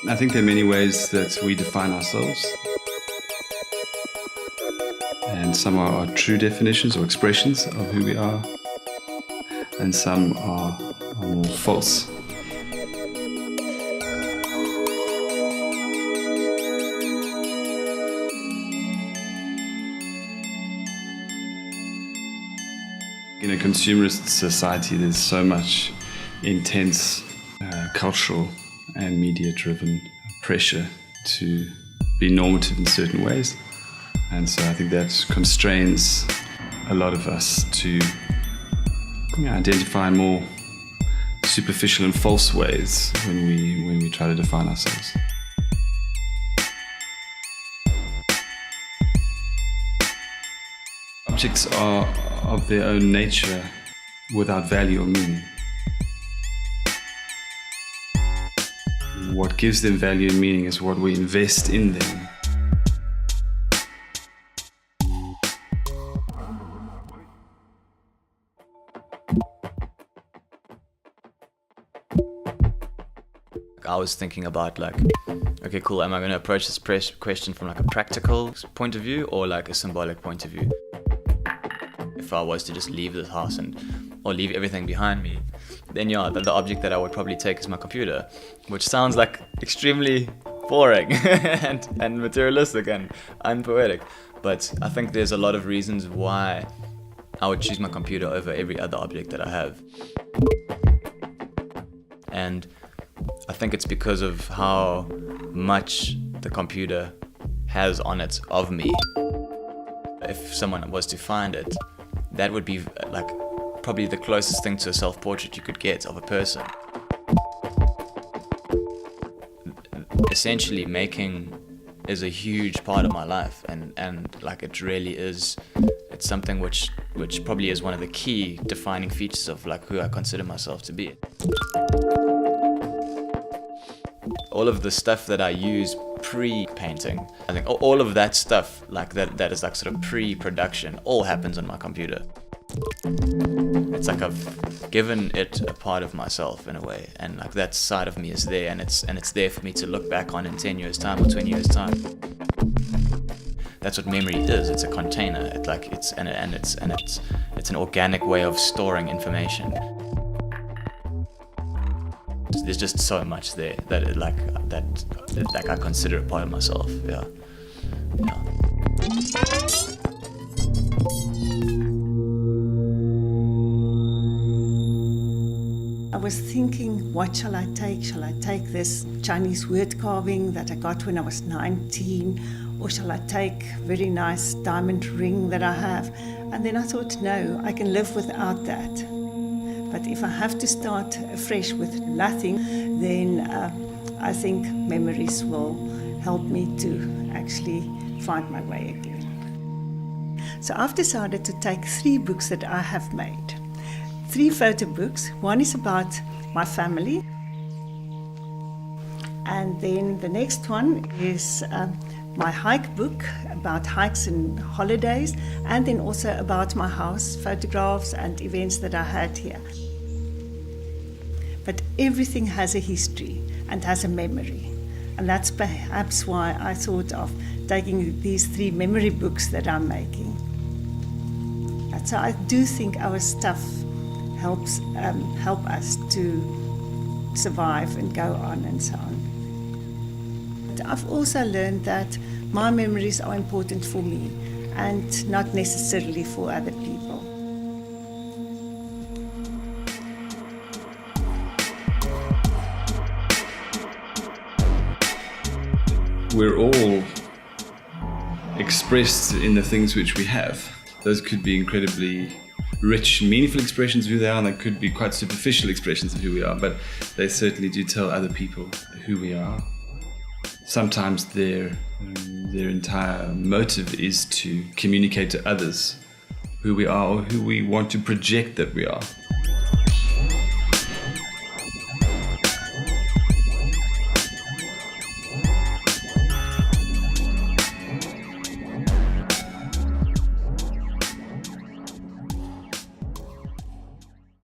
I think there are many ways that we define ourselves. And some are true definitions or expressions of who we are, and some are more false. In a consumerist society, there's so much intense cultural and media-driven pressure to be normative in certain ways. And so I think that constrains a lot of us to identify more superficial and false ways when we try to define ourselves. Objects are of their own nature without value or meaning. What gives them value and meaning is what we invest in them. I was thinking about like, okay, cool, am I going to approach this question from like a practical point of view or like a symbolic point of view? If I was to just leave this house or leave everything behind me, then yeah, the object that I would probably take is my computer, which sounds like extremely boring and materialistic and unpoetic. But I think there's a lot of reasons why I would choose my computer over every other object that I have. And I think it's because of how much the computer has on it of me. If someone was to find it, that would be like probably the closest thing to a self-portrait you could get of a person. Essentially, making is a huge part of my life, and like it really is. It's something which probably is one of the key defining features of like who I consider myself to be. All of the stuff that I use pre-painting, I think all of that stuff like that is like sort of pre-production, all happens on my computer. It's like I've given it a part of myself in a way, and like that side of me is there, and it's there for me to look back on in 10 years time or 20 years time. That's what memory is. It's a container. It's an organic way of storing information. There's just so much there that I consider a part of myself. Yeah. I was thinking, what shall I take? Shall I take this Chinese word carving that I got when I was 19? Or shall I take a very nice diamond ring that I have? And then I thought, no, I can live without that. But if I have to start afresh with nothing, then I think memories will help me to actually find my way again. So I've decided to take 3 books that I have made. 3 photo books. One is about my family. And then the next one is my hike book about hikes and holidays, and then also about my house, photographs and events that I had here. But everything has a history and has a memory. And that's perhaps why I thought of taking these 3 memory books that I'm making. And so I do think our stuff help us to survive and go on and so on. But I've also learned that my memories are important for me and not necessarily for other people. We're all expressed in the things which we have. Those could be incredibly rich, meaningful expressions of who they are, and they could be quite superficial expressions of who we are, but they certainly do tell other people who we are. Sometimes their entire motive is to communicate to others who we are or who we want to project that we are.